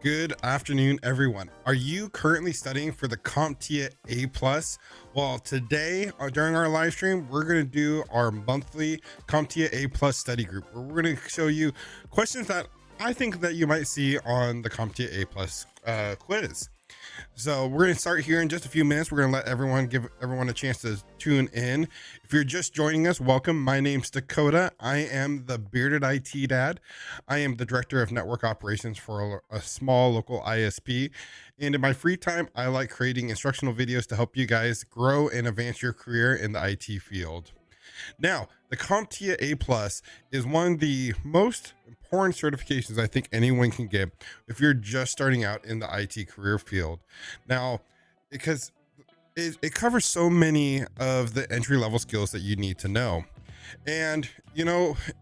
Good afternoon, everyone. Are you currently studying for the CompTIA A+? Well, today during our live stream, we're going to do our monthly CompTIA A+ study group, where we're going to show you questions that I think that you might see on the CompTIA A+ quiz. So we're going to start here in just a few minutes. We're going to give everyone a chance to tune in. If you're just joining us, welcome. My name's Dakota. I am the bearded IT dad. I am the director of network operations for a small local ISP. And in my free time, I like creating instructional videos to help you guys grow and advance your career in the IT field. Now, the CompTIA A+ is one of the most important certifications I think anyone can get if you're just starting out in the IT career field. Now, because it covers so many of the entry level skills that you need to know. And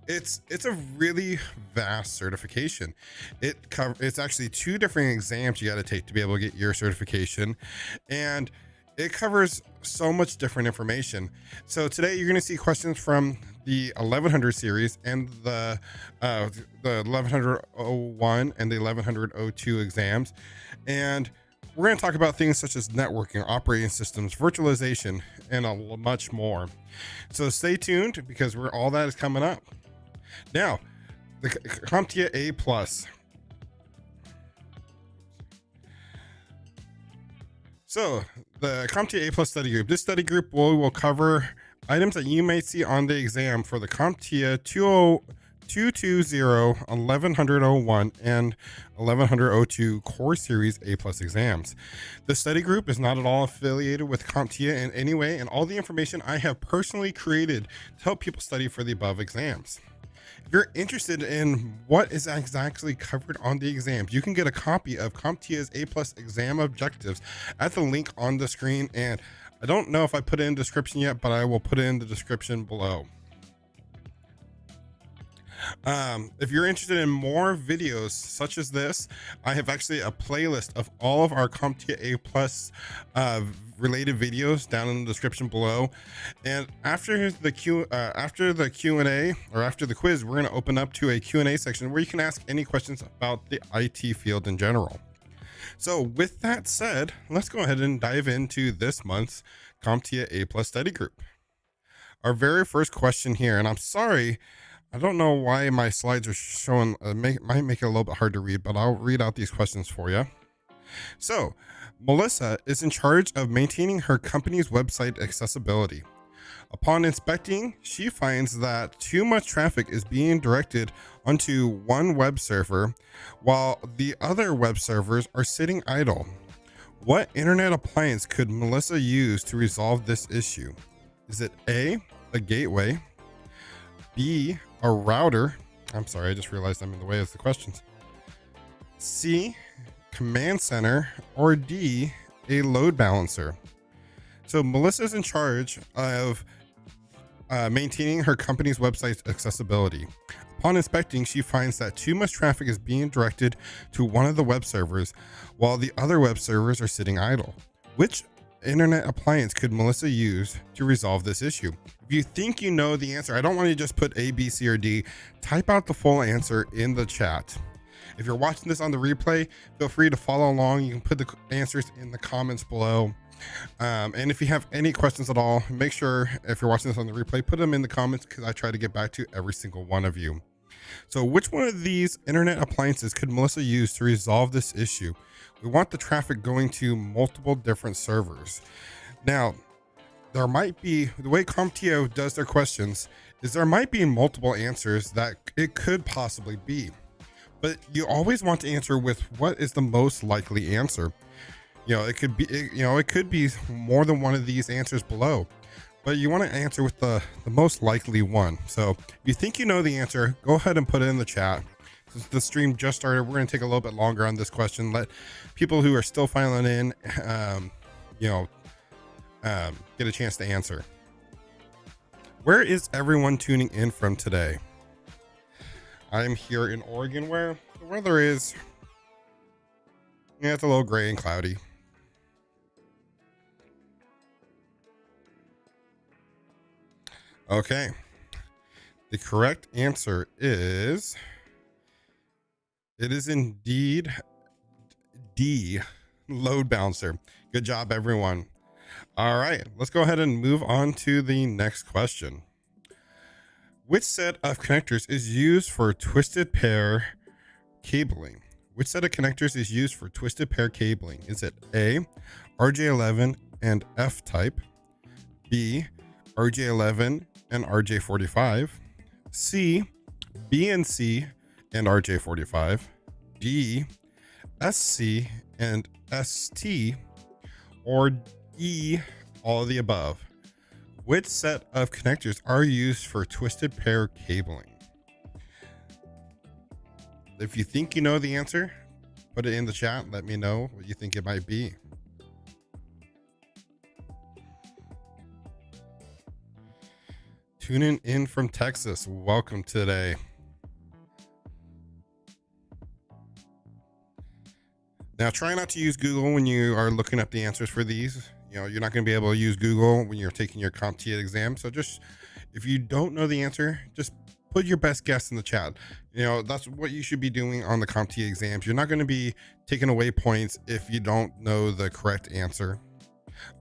it's a really vast certification. It's actually 2 different exams you got to take to be able to get your certification, and it covers so much different information. So today you're going to see questions from the 1100 series and the 1100-01 and the 1100-02 exams, and we're going to talk about things such as networking, operating systems, virtualization, and much more. So stay tuned, because all that is coming up. Now, the CompTIA A+. So the CompTIA A+ study group. This study group will cover items that you may see on the exam for the CompTIA 220, 1100-01 and 1100-02 core series A+ exams. The study group is not at all affiliated with CompTIA in any way, and all the information I have personally created to help people study for the above exams. If you're interested in what is exactly covered on the exams, you can get a copy of CompTIA's A+ exam objectives at the link on the screen. And I don't know if I put it in the description yet, but I will put it in the description below. If you're interested in more videos such as this, I have actually a playlist of all of our CompTIA A+ related videos down in the description below. And after the Q&A, or after the quiz, we're going to open up to a Q&A section where you can ask any questions about the IT field in general. So with that said, let's go ahead and dive into this month's CompTIA A+ study group. Our very first question here, and I'm sorry, I don't know why my slides are showing, might make it a little bit hard to read, but I'll read out these questions for you. So, Melissa is in charge of maintaining her company's website accessibility. Upon inspecting, she finds that too much traffic is being directed onto one web server, while the other web servers are sitting idle. What internet appliance could Melissa use to resolve this issue? Is it A, a gateway, B, a router? I'm sorry, I just realized I'm in the way of the questions. C, command center, or D, a load balancer? So Melissa's in charge of maintaining her company's website's accessibility. Upon inspecting, she finds that too much traffic is being directed to one of the web servers, while the other web servers are sitting idle. Which internet appliance could Melissa use to resolve this issue? If you think you know the answer, I don't want you to just put A, B, C, or D. Type out the full answer in the chat. If you're watching this on the replay, feel free to follow along. You can put the answers in the comments below. And if you have any questions at all, make sure, if you're watching this on the replay, put them in the comments, because I try to get back to every single one of you. So which one of these internet appliances could Melissa use to resolve this issue? We want the traffic going to multiple different servers. Now, there might be, the way CompTIA does their questions is there might be multiple answers that it could possibly be, but you always want to answer with what is the most likely answer. It could be, it could be more than one of these answers below, but you want to answer with the most likely one. So if you think you know the answer, go ahead and put it in the chat. Since the stream just started, we're going to take a little bit longer on this question. Let people who are still filing in, get a chance to answer. Where is everyone tuning in from today? I'm here in Oregon, where the weather is, it's a little gray and cloudy. Okay. The correct answer is, it is indeed D, load balancer. Good job, everyone. All right, let's go ahead and move on to the next question. Which set of connectors is used for twisted pair cabling? Which set of connectors is used for twisted pair cabling? Is it A, RJ11 and F type, B, RJ11 and RJ45, C, BNC and RJ45, D, SC and ST, or E, all of the above? Which set of connectors are used for twisted pair cabling? If you think you know the answer, put it in the chat. Let me know what you think it might be. Tuning in from Texas. Welcome today. Now, try not to use Google when you are looking up the answers for these. You know, you're not going to be able to use Google when you're taking your CompTIA exam. So just, if you don't know the answer, just put your best guess in the chat. You know, that's what you should be doing on the CompTIA exams. You're not going to be taking away points if you don't know the correct answer.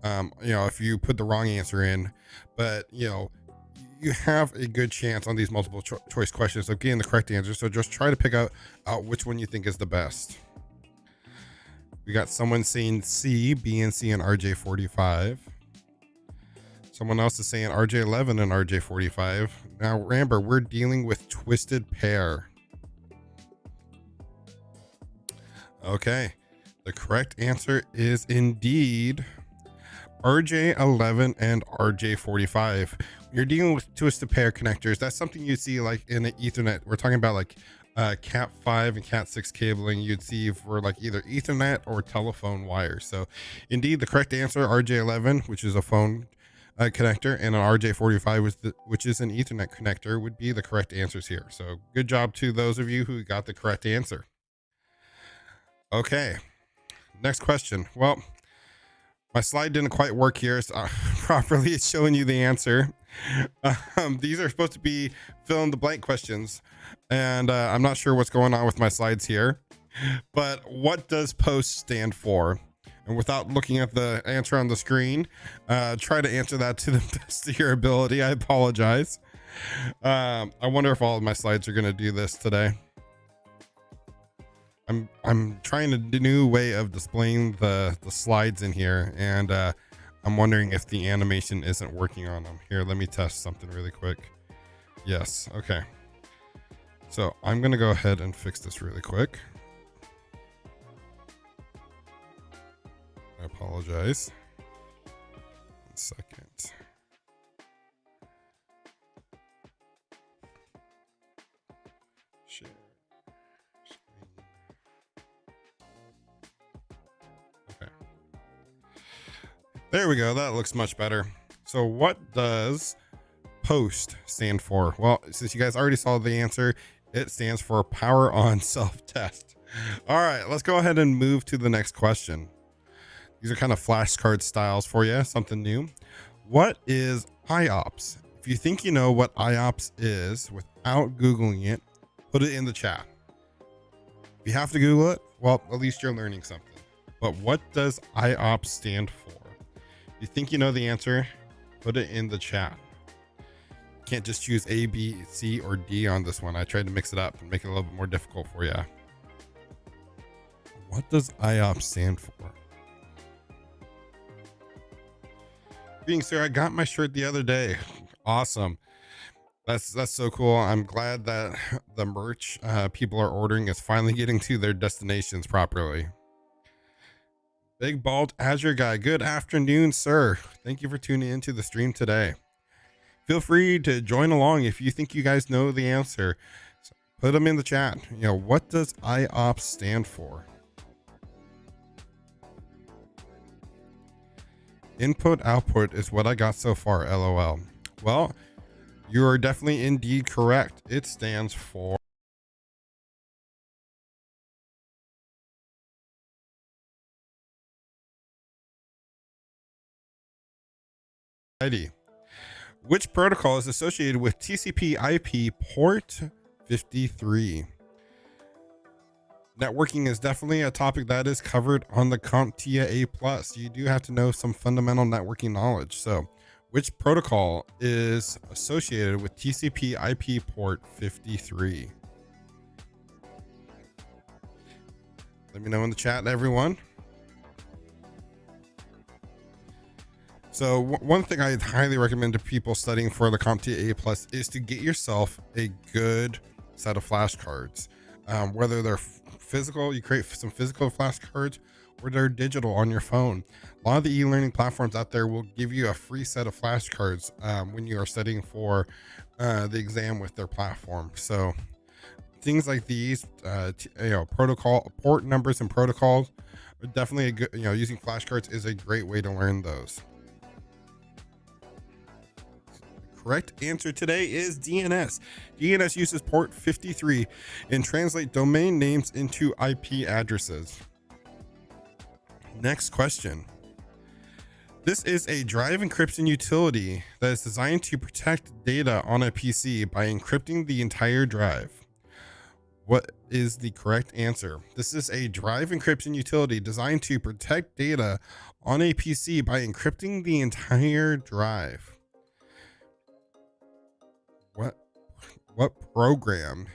You know, if you put the wrong answer in, but you know, you have a good chance on these multiple choice questions of getting the correct answer. So just try to pick out which one you think is the best. We got someone saying C, BNC, and RJ45. Someone else is saying RJ11 and RJ45. Now, Amber, we're dealing with twisted pair. Okay, the correct answer is indeed RJ11 and RJ45. You're dealing with twisted pair connectors. That's something you see like in an Ethernet. We're talking about like Cat 5 and Cat 6 cabling you'd see for like either Ethernet or telephone wires. So indeed, the correct answer, RJ11, which is a phone connector, and an RJ45, which is an Ethernet connector, would be the correct answers here. So good job to those of you who got the correct answer. Okay, next question. Well, my slide didn't quite work here properly. It's showing you the answer. These are supposed to be fill in the blank questions, and I'm not sure what's going on with my slides here. But what does POST stand for? And without looking at the answer on the screen, try to answer that to the best of your ability. I apologize. I wonder if all of my slides are going to do this today. I'm trying a new way of displaying the slides in here, and I'm wondering if the animation isn't working on them. Here, let me test something really quick. Yes, okay. So I'm gonna go ahead and fix this really quick. I apologize. 1 second. Share. Okay. There we go. That looks much better. So what does POST stand for? Well, since you guys already saw the answer, it stands for power on self-test. All right, let's go ahead and move to the next question. These are kind of flashcard styles for you, something new. What is IOPS? If you think you know what IOPS is without Googling it, put it in the chat. If you have to Google it, well, at least you're learning something. But what does IOPS stand for? If you think you know the answer, put it in the chat. You can't just choose A, B, C, or D on this one. I tried to mix it up and make it a little bit more difficult for you. What does IOPS stand for? Being sir, I got my shirt the other day. Awesome. That's so cool. I'm glad that the merch people are ordering is finally getting to their destinations properly. Big Bald Azure Guy, good afternoon, sir. Thank you for tuning into the stream today. Feel free to join along if you think you guys know the answer. So put them in the chat. You know, what does IOPS stand for? Input output is what I got so far, LOL. Well, you are definitely indeed correct. It stands for ID. Which protocol is associated with TCP IP port 53? Networking is definitely a topic that is covered on the CompTIA A+. You do have to know some fundamental networking knowledge. So, which protocol is associated with TCP IP port 53? Let me know in the chat, everyone. So one thing I highly recommend to people studying for the CompTIA A+ is to get yourself a good set of flashcards. Whether they're physical, you create some physical flashcards, or they're digital on your phone. A lot of the e-learning platforms out there will give you a free set of flashcards when you are studying for the exam with their platform. So things like these, protocol port numbers and protocols are definitely a good. Using flashcards is a great way to learn those. Correct answer today is DNS. DNS uses port 53 and translate domain names into IP addresses. Next question. This is a drive encryption utility that is designed to protect data on a PC by encrypting the entire drive. What is the correct answer? This is a drive encryption utility designed to protect data on a PC by encrypting the entire drive. What program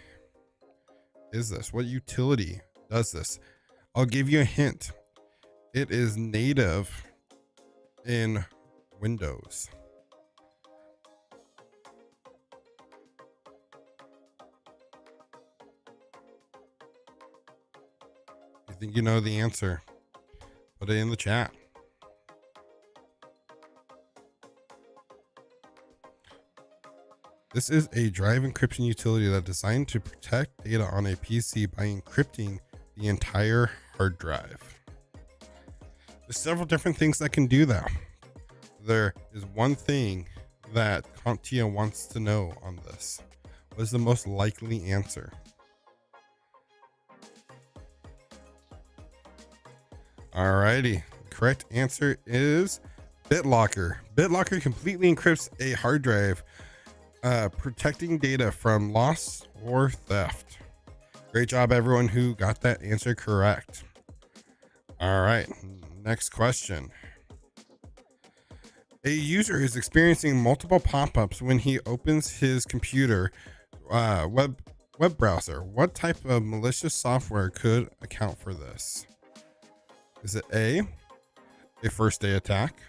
is this? What utility does this? I'll give you a hint. It is native in Windows. You think you know the answer? Put it in the chat. This is a drive encryption utility that's designed to protect data on a PC by encrypting the entire hard drive. There's several different things that can do that. There is one thing that CompTIA wants to know on this. What is the most likely answer? Alrighty, the correct answer is BitLocker. BitLocker completely encrypts a hard drive, protecting data from loss or theft. Great job, everyone who got that answer correct. All right, next question. A user is experiencing multiple pop-ups when he opens his computer web browser. What type of malicious software could account for this? Is it A, first day attack,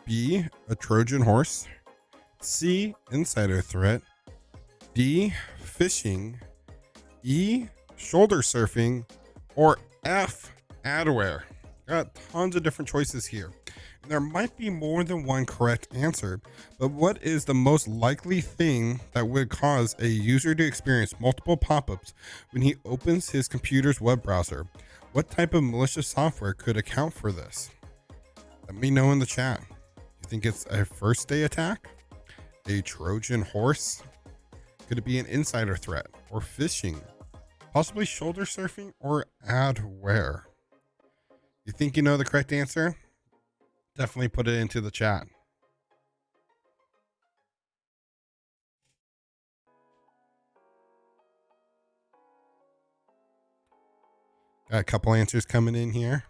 B, a Trojan horse, C, insider threat, D, phishing, E, shoulder surfing, or F, adware? Got tons of different choices here. There might be more than one correct answer, but what is the most likely thing that would cause a user to experience multiple pop-ups when he opens his computer's web browser? What type of malicious software could account for this? Let me know in the chat. You think it's a first day attack? A Trojan horse? Could it be an insider threat or phishing? Possibly shoulder surfing or adware? You think you know the correct answer? Definitely put it into the chat. Got a couple answers coming in here.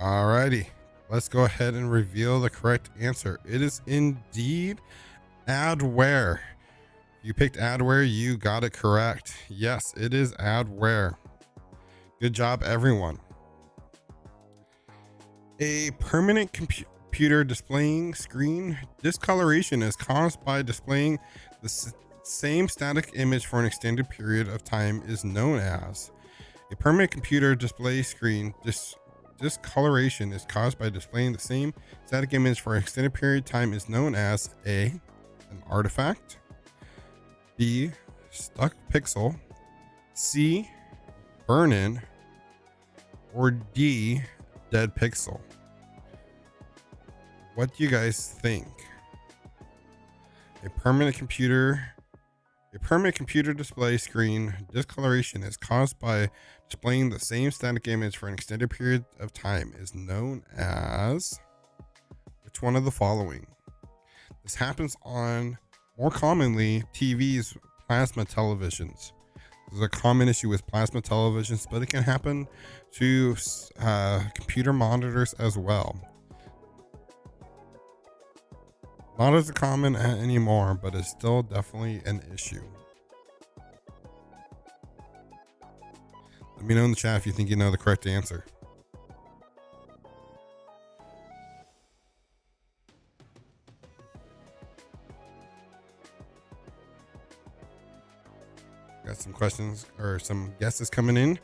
Alrighty, let's go ahead and reveal the correct answer. It is indeed adware. You picked adware, you got it correct. Yes, it is adware. Good job, everyone. A permanent computer displaying screen discoloration is caused by displaying the same static image for an extended period of time is known as. A permanent computer display screen discoloration is caused by displaying the same static image for an extended period of time is known as A, an artifact, B, stuck pixel, C, burn-in, or D, dead pixel. What do you guys think? A permanent computer display screen discoloration is caused by displaying the same static image for an extended period of time is known as which one of the following? This happens on, more commonly, TVs, plasma televisions. This is a common issue with plasma televisions, but it can happen to computer monitors as well. Not as common anymore, but it's still definitely an issue. Let me know in the chat if you think you know the correct answer. Got some questions or some guesses coming in.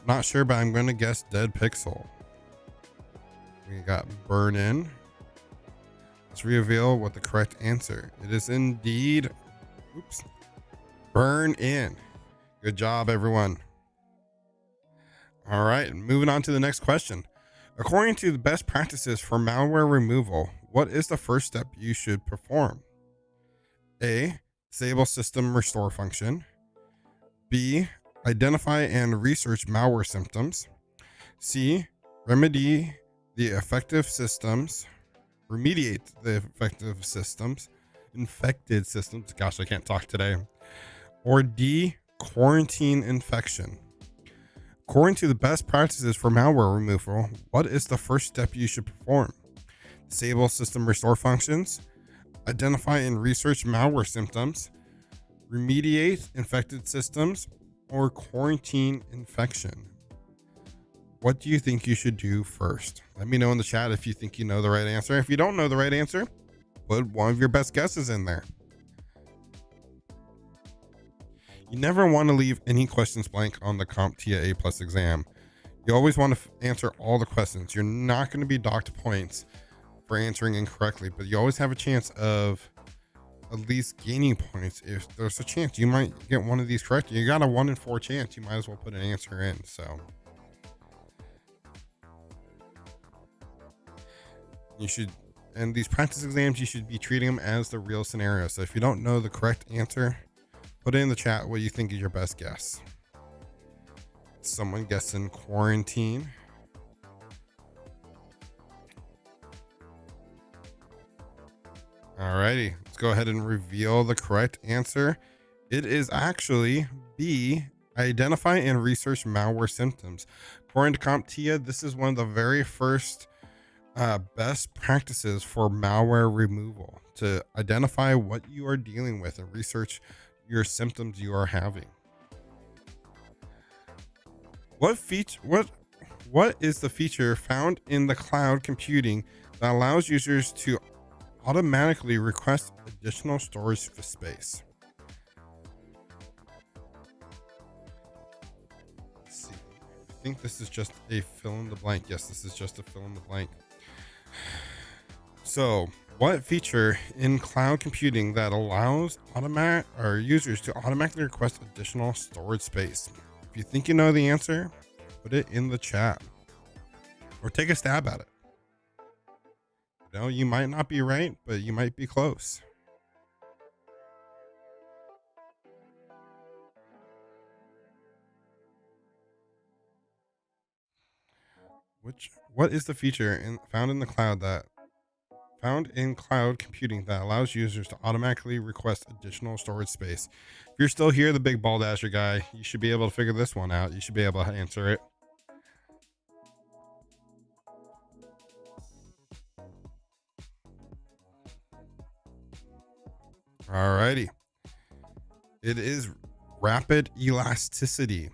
Not sure, but I'm going to guess dead pixel. We got burn in. Let's reveal what the correct answer. It is indeed, burn in. Good job, everyone. All right, moving on to the next question. According to the best practices for malware removal, what is the first step you should perform? A, disable system restore function. B, identify and research malware symptoms. C, remediate the affected systems. Infected systems. Gosh, I can't talk today. Or D, quarantine infection. According to the best practices for malware removal, what is the first step you should perform? Disable system restore functions, identify and research malware symptoms, remediate infected systems, or quarantine infection. What do you think you should do first? Let me know in the chat if you think you know the right answer. If you don't know the right answer, put one of your best guesses in there. You never want to leave any questions blank on the CompTIA A+ exam. You always want to answer all the questions. You're not going to be docked points for answering incorrectly, but you always have a chance of at least gaining points. If there's a chance you might get one of these correct, you got a 1 in 4 chance. You might as well put an answer in. So you should, and these practice exams, you should be treating them as the real scenario. So if you don't know the correct answer, put it in the chat what you think is your best guess. Someone guessing quarantine. Alrighty, let's go ahead and reveal the correct answer. It is actually B, identify and research malware symptoms. According to CompTIA, this is one of the very first best practices for malware removal, to identify what you are dealing with and research your symptoms you are having. What is the feature found in the cloud computing that allows users to automatically request additional storage space? Let's see. I think this is just a fill in the blank. Yes, this is just a fill in the blank. So, what feature in cloud computing that allows users to automatically request additional storage space? If you think you know the answer, put it in the chat or take a stab at it. You know, you might not be right, but you might be close. What is the feature found in cloud computing that allows users to automatically request additional storage space? If you're still here, the big bald asher guy, you should be able to figure this one out. You should be able to answer it. Alrighty. It is rapid elasticity.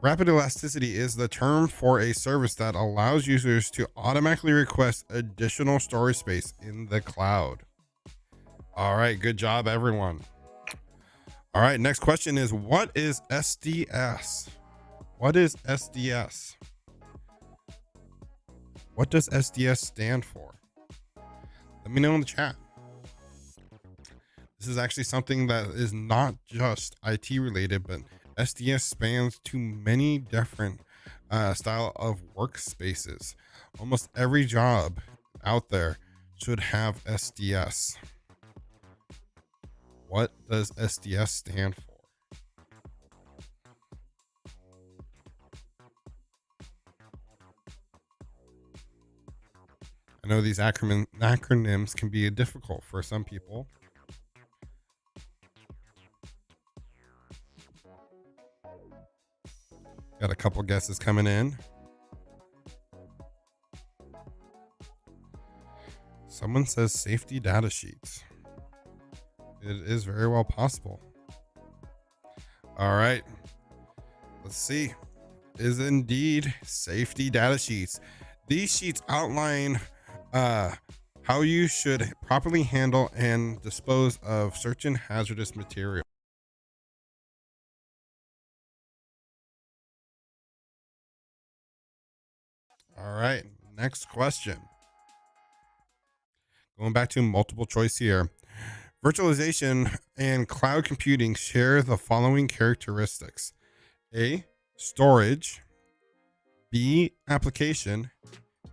Rapid elasticity is the term for a service that allows users to automatically request additional storage space in the cloud. All right, good job, everyone. All right, next question is, what is SDS? What is SDS? What does SDS stand for? Let me know in the chat. This is actually something that is not just IT related, but SDS spans to many different style of workspaces. Almost every job out there should have SDS. What does SDS stand for? I know these acronyms can be difficult for some people. Got a couple guesses coming in. Someone says safety data sheets. It is very well possible. All right. Let's see. Is indeed safety data sheets. These sheets outline how you should properly handle and dispose of certain hazardous material. All right. Next question. Going back to multiple choice here. Virtualization and cloud computing share the following characteristics: A, storage; B, application;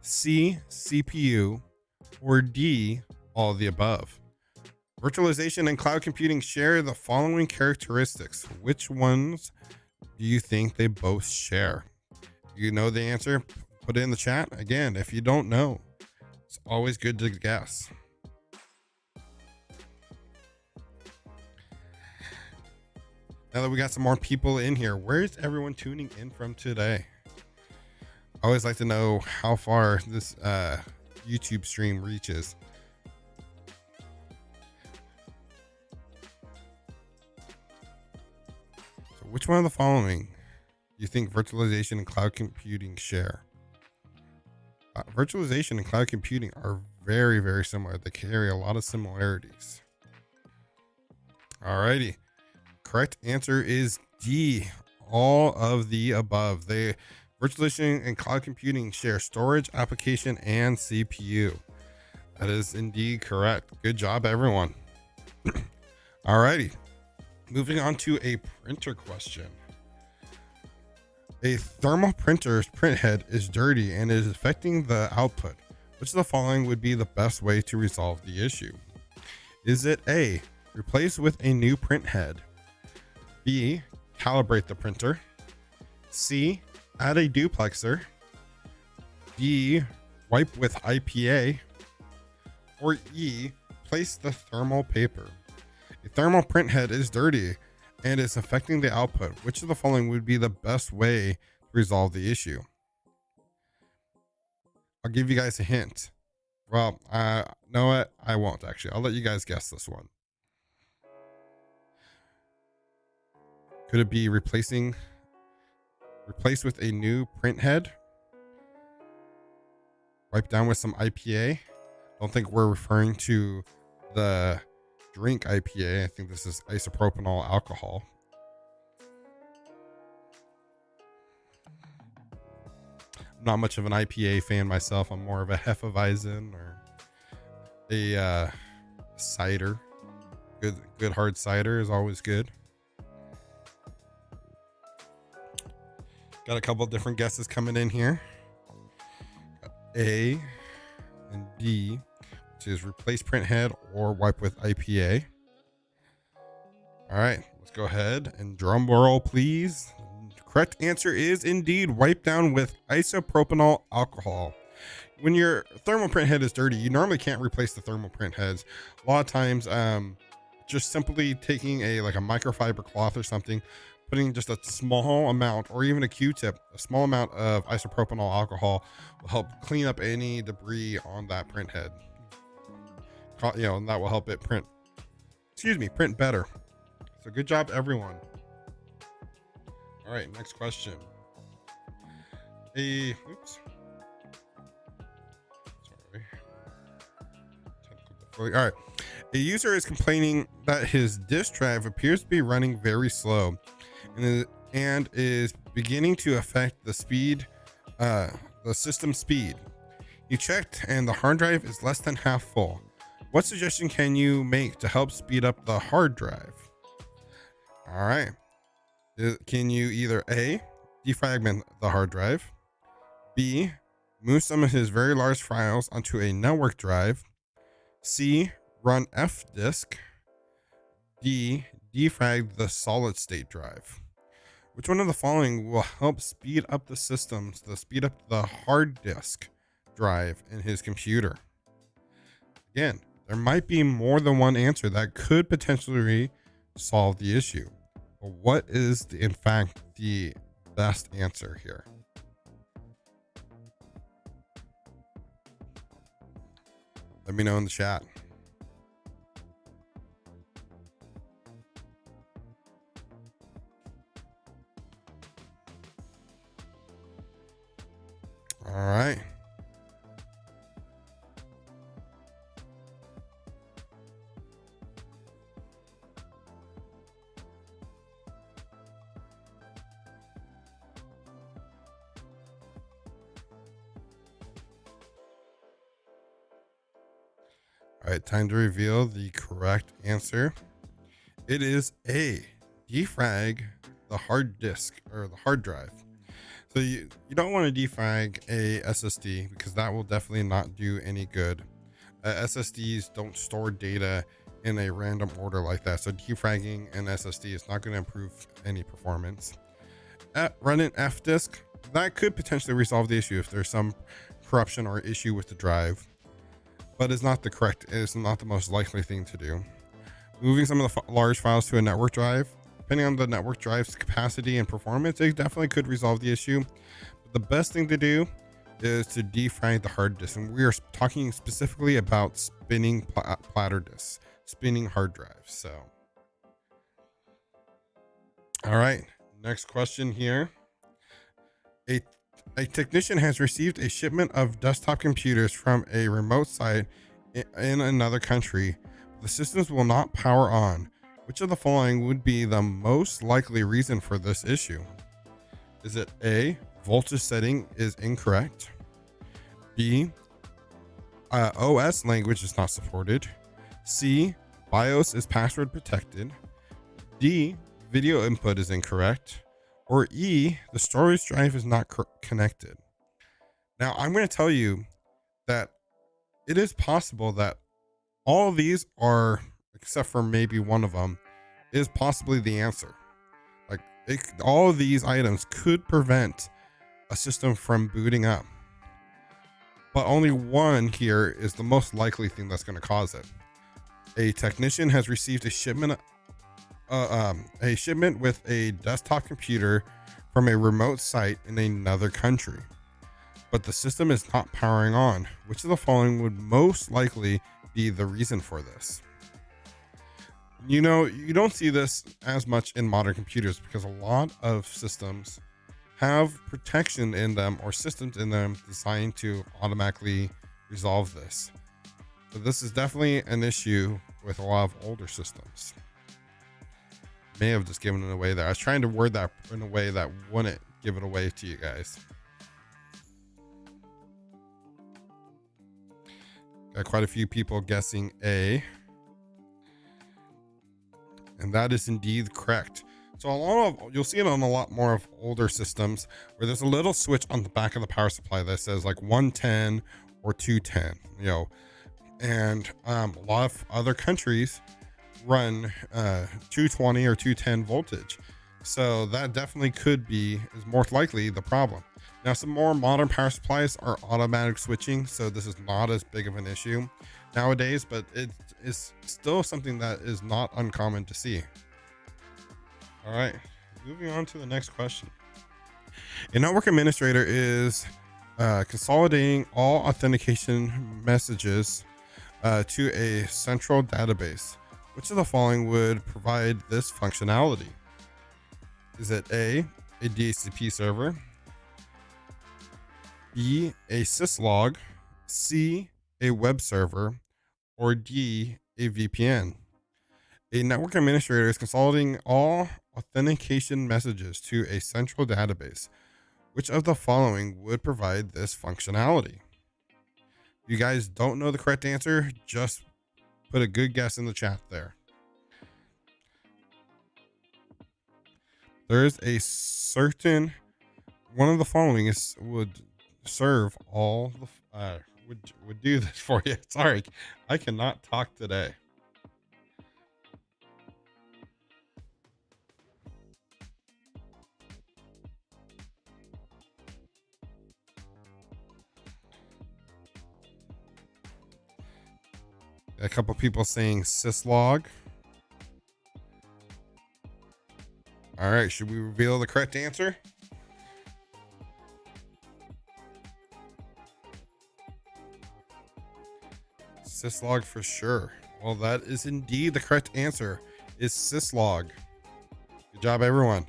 C, CPU; or D, all of the above. Virtualization and cloud computing share the following characteristics. Which ones do you think they both share? You know the answer? Put it in the chat. Again, if you don't know, it's always good to guess. Now that we got some more people in here, where's everyone tuning in from today? I always like to know how far this YouTube stream reaches. So which one of the following do you think virtualization and cloud computing share? Virtualization and cloud computing are very, very similar. They carry a lot of similarities. Alrighty. Correct answer is D, all of the above. Virtualization and cloud computing share storage, application, and CPU. That is indeed correct. Good job, everyone. Alrighty. Moving on to a printer question. A thermal printer's print head is dirty and is affecting the output. Which of the following would be the best way to resolve the issue? Is it A, replace with a new print head; B, calibrate the printer; C, add a duplexer; D, wipe with IPA; or E, place the thermal paper? A thermal print head is dirty and is affecting the output. Which of the following would be the best way to resolve the issue? I'll give you guys a hint. Well, know what? I won't actually. I'll let you guys guess this one. Could it be replace with a new print head? Wipe down with some IPA? I don't think we're referring to the drink IPA. I think this is isopropanol alcohol. I'm not much of an IPA fan myself. I'm more of a Hefeweizen or a cider. Good hard cider is always good. Got a couple different guesses coming in here. Got A and D, which is replace print head or wipe with IPA. All right, let's go ahead and drum roll, please. Correct answer is indeed wipe down with isopropanol alcohol. When your thermal print head is dirty, you normally can't replace the thermal print heads. A lot of times, just simply taking a microfiber cloth or something, putting just a small amount, or even a Q-tip, a small amount of isopropanol alcohol will help clean up any debris on that print head. And that will help it print better. So good job, everyone. All right, next question. Oops. Sorry. All right. A user is complaining that his disk drive appears to be running very slow and is beginning to affect the system speed. He checked and the hard drive is less than half full. What suggestion can you make to help speed up the hard drive? All right. Can you either A, defragment the hard drive; B, move some of his very large files onto a network drive; C, run fdisk; D, defrag the solid state drive? Which one of the following will help speed up the systems, speed up the hard disk drive in his computer? Again, there might be more than one answer that could potentially solve the issue. But what is, in fact, the best answer here? Let me know in the chat. All right. All right, time to reveal the correct answer. It is A, defrag the hard disk or the hard drive. So you don't want to defrag a SSD because that will definitely not do any good. SSDs don't store data in a random order like that. So defragging an SSD is not going to improve any performance. Running F disk, that could potentially resolve the issue if there's some corruption or issue with the drive, but it's not the most likely thing to do. Moving some of the large files to a network drive, depending on the network drive's capacity and performance, it definitely could resolve the issue. But the best thing to do is to defrag the hard disk. And we are talking specifically about spinning platter disks, spinning hard drives. So, all right, next question here. A technician has received a shipment of desktop computers from a remote site in another country. The systems will not power on. Which of the following would be the most likely reason for this issue? Is it A, voltage setting is incorrect? B, OS language is not supported? C, BIOS is password protected? D, video input is incorrect? Or E, the storage drive is not connected? Now, I'm going to tell you that it is possible that all of these are, except for maybe one of them, is possibly the answer. Like all of these items could prevent a system from booting up, but only one here is the most likely thing that's going to cause it. A technician has received a shipment with a desktop computer from a remote site in another country, but the system is not powering on. Which of the following would most likely be the reason for this? You know, you don't see this as much in modern computers because a lot of systems have protection in them or systems in them designed to automatically resolve this. So this is definitely an issue with a lot of older systems. May have just given it away there. I was trying to word that in a way that wouldn't give it away to you guys. Got quite a few people guessing A. And that is indeed correct. So you'll see it on a lot more of older systems where there's a little switch on the back of the power supply that says like 110 or 210, you know, and a lot of other countries run 220 or 210 voltage. So that definitely is more likely the problem. Now, some more modern power supplies are automatic switching, so this is not as big of an issue nowadays, but it is still something that is not uncommon to see. All right, moving on to the next question. A network administrator is consolidating all authentication messages to a central database. Which of the following would provide this functionality? Is it A, DHCP server, B, a syslog, C, a web server, or D, a VPN? A network administrator is consolidating all authentication messages to a central database. Which of the following would provide this functionality? If you guys don't know the correct answer, just put a good guess in the chat there. There is a certain one of the following would serve all the would do this for you. Sorry, I cannot talk today. A couple people saying syslog. All right, should we reveal the correct answer? Syslog for sure. Well, that is indeed the correct answer. Is syslog. Good job, everyone.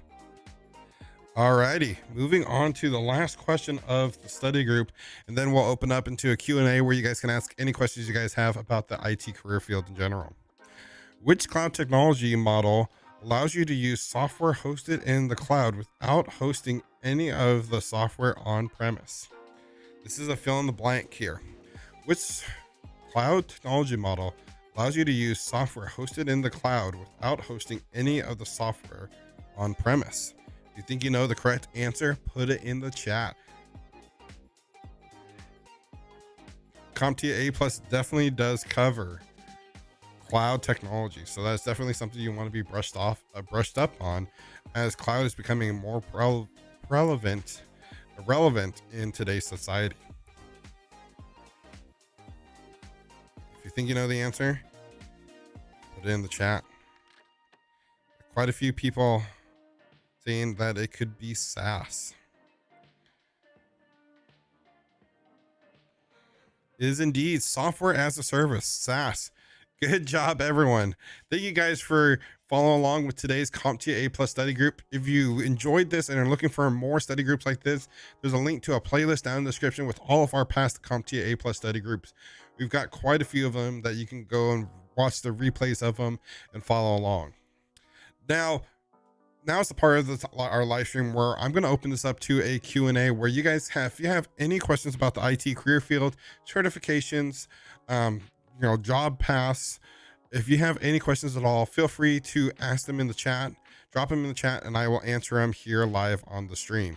Alrighty, moving on to the last question of the study group, and then we'll open up into a Q&A where you guys can ask any questions you guys have about the IT career field in general. Which cloud technology model allows you to use software hosted in the cloud without hosting any of the software on premise? This is a fill in the blank here. Which cloud technology model allows you to use software hosted in the cloud without hosting any of the software on premise? If you think you know the correct answer, put it in the chat. CompTIA A+ definitely does cover cloud technology, so that's definitely something you want to be brushed up on, as cloud is becoming more relevant in today's society. If you think you know the answer, put it in the chat. Quite a few people saying that it could be SaaS. It is indeed software as a service, SaaS. Good job, everyone. Thank you guys for following along with today's CompTIA A+ study group. If you enjoyed this and are looking for more study groups like this, there's a link to a playlist down in the description with all of our past CompTIA A+ study groups. We've got quite a few of them that you can go and watch the replays of them and follow along. Now's the part of our live stream where I'm going to open this up to a Q&A where you guys if you have any questions about the IT career field, certifications, job paths, if you have any questions at all, feel free to ask them in the chat, drop them in the chat, and I will answer them here live on the stream.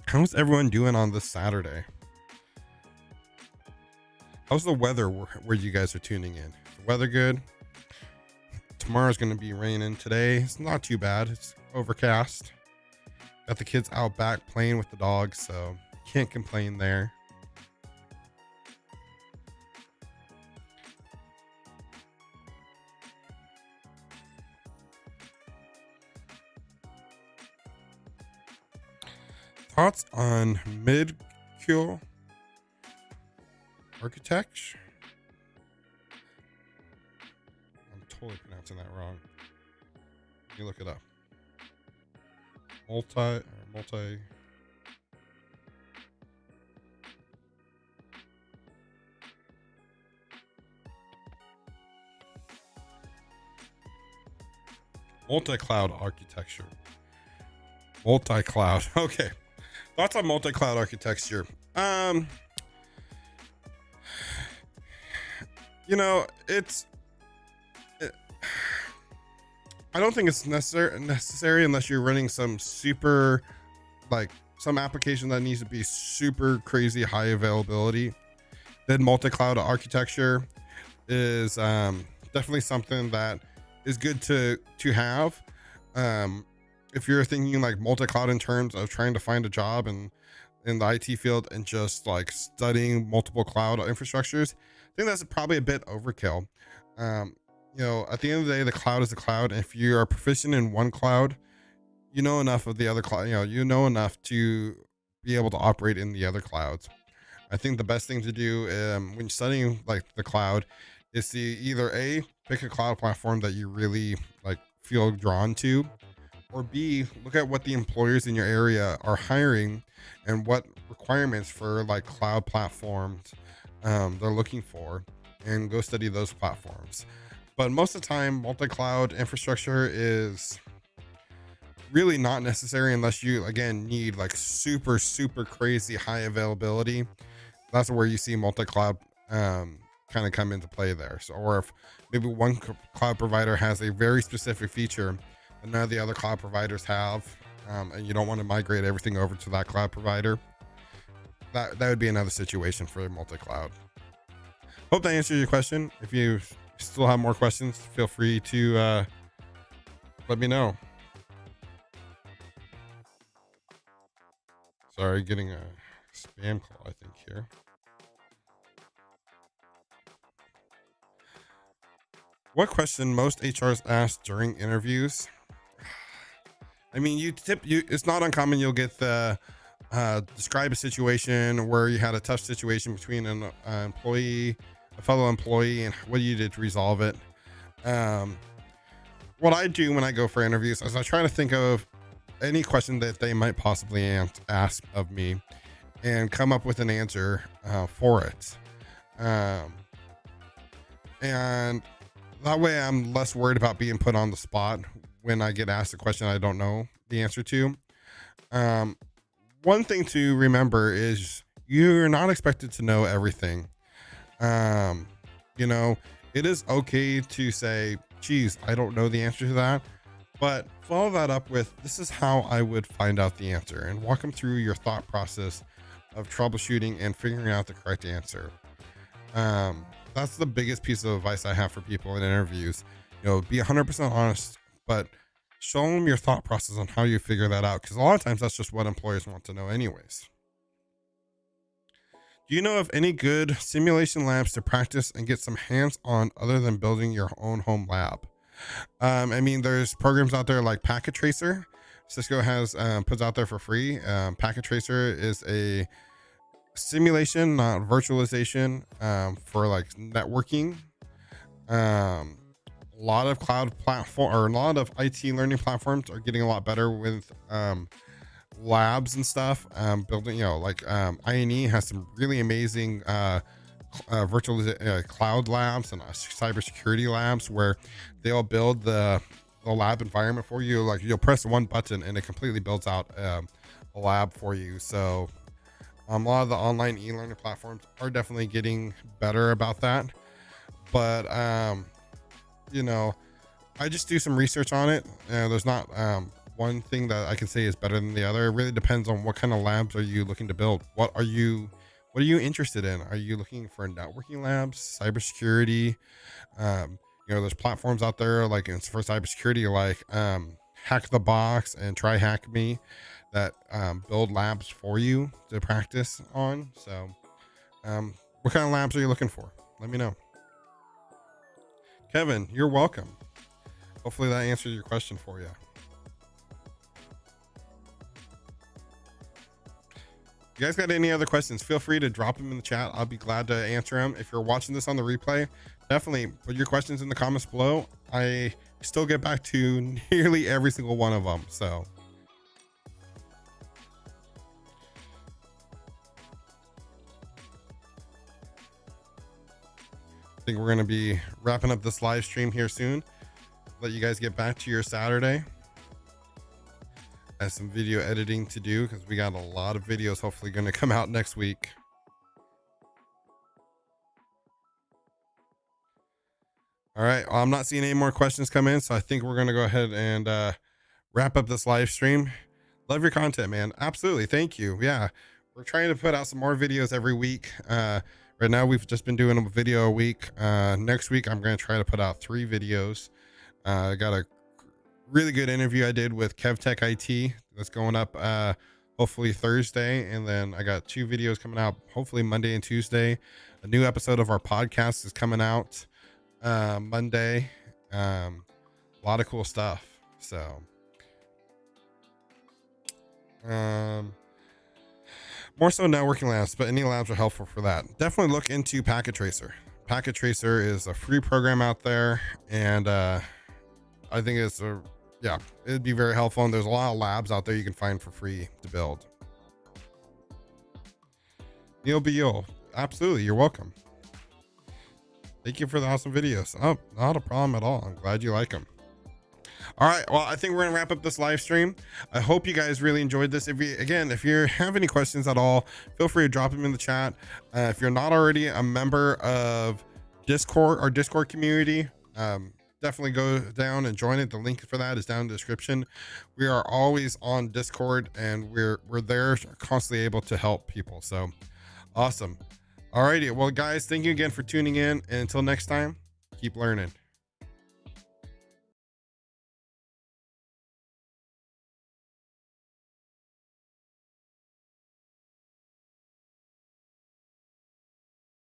How's everyone doing on this Saturday? How's the weather where you guys are tuning in? Is the weather good? Tomorrow's going to be raining. Today it's not too bad. It's overcast. Got the kids out back playing with the dogs, so can't complain there. Thoughts on mid-cure architecture? Totally pronouncing that wrong. Let me look it up. Multi multi-cloud architecture. Multi-cloud. Okay. Thoughts on multi-cloud architecture. I don't think it's necessary unless you're running some some application that needs to be super crazy high availability. Then multi-cloud architecture is definitely something that is good to have. If you're thinking like multi-cloud in terms of trying to find a job in the IT field and just like studying multiple cloud infrastructures, I think that's probably a bit overkill. At the end of the day, the cloud is the cloud. And if you are proficient in one cloud, you know enough of the other cloud, you know enough to be able to operate in the other clouds. I think the best thing to do when studying like the cloud is to either A, pick a cloud platform that you really like feel drawn to, or B, look at what the employers in your area are hiring and what requirements for like cloud platforms they're looking for, and go study those platforms. But most of the time, multi-cloud infrastructure is really not necessary unless you, again, need like super, super crazy high availability. That's where you see multi-cloud kind of come into play there. So, or if maybe one cloud provider has a very specific feature that none of the other cloud providers have, and you don't want to migrate everything over to that cloud provider, that would be another situation for multi-cloud. Hope that answers your question. If you still have more questions, feel free to let me know. Sorry, getting a spam call, I think, here. What question most HRs ask during interviews? I mean, it's not uncommon. You'll get the describe a situation where you had a tough situation between an employee, a fellow employee, and what you did to resolve it. Um, what I do when I go for interviews is I try to think of any question that they might possibly ask of me and come up with an answer for it. Um, and that way I'm less worried about being put on the spot when I get asked a question I don't know the answer to. Um, One thing to remember is you're not expected to know everything. Um, you know, it is okay to say, geez, I don't know the answer to that, but follow that up with, this is how I would find out the answer, and walk them through your thought process of troubleshooting and figuring out the correct answer. That's the biggest piece of advice I have for people in interviews. You know, be 100% honest, but show them your thought process on how you figure that out, because a lot of times that's just what employers want to know anyways. Do you know of any good simulation labs to practice and get some hands-on other than building your own home lab? I mean, there's programs out there like Packet Tracer. Cisco has puts out there for free. Packet Tracer is a simulation, not virtualization, for like networking. Um, a lot of cloud platform or a lot of IT learning platforms are getting a lot better with labs and stuff. Building, you know, like INE has some really amazing virtual cloud labs and cybersecurity labs where they'll build the lab environment for you. Like you'll press one button and it completely builds out a lab for you. So a lot of the online e-learning platforms are definitely getting better about that. But you know, I just do some research on it. There's not one thing that I can say is better than the other. It really depends on what kind of labs are you looking to build. What are you interested in? Are you looking for networking labs, cybersecurity? You know, there's platforms out there like for cybersecurity, like Hack the Box and Try Hack Me, that build labs for you to practice on. So, what kind of labs are you looking for? Let me know. Kevin, you're welcome. Hopefully that answered your question for you. You guys got any other questions, feel free to drop them in the chat. I'll be glad to answer them. If you're watching this on the replay, definitely put your questions in the comments below. I still get back to nearly every single one of them. So I think we're going to be wrapping up this live stream here soon. Let you guys get back to your Saturday. I have some video editing to do because we got a lot of videos hopefully going to come out next week. All right. Well, I'm not seeing any more questions come in, so I think we're going to go ahead and wrap up this live stream. Love your content, man. Absolutely. Thank you. Yeah. We're trying to put out some more videos every week. Right now, we've just been doing a video a week. Next week, I'm going to try to put out 3 videos. I got a really good interview I did with KevTech IT that's going up hopefully Thursday, and then I got 2 videos coming out hopefully Monday and Tuesday. A new episode of our podcast is coming out Monday. A lot of cool stuff. So more so networking labs, but any labs are helpful for that. Definitely look into Packet Tracer. Packet Tracer is a free program out there, and I think it's it'd be very helpful. And there's a lot of labs out there you can find for free to build. Neil Beal, absolutely, you're welcome. Thank you for the awesome videos. Oh, not a problem at all. I'm glad you like them. All right, well, I think we're gonna wrap up this live stream. I hope you guys really enjoyed this. If you have any questions at all, feel free to drop them in the chat. If you're not already a member of Discord or Discord community, definitely go down and join it. The link for that is down in the description. We are always on Discord, and we're there constantly able to help people. So awesome. All righty, well guys, thank you again for tuning in, and until next time, keep learning.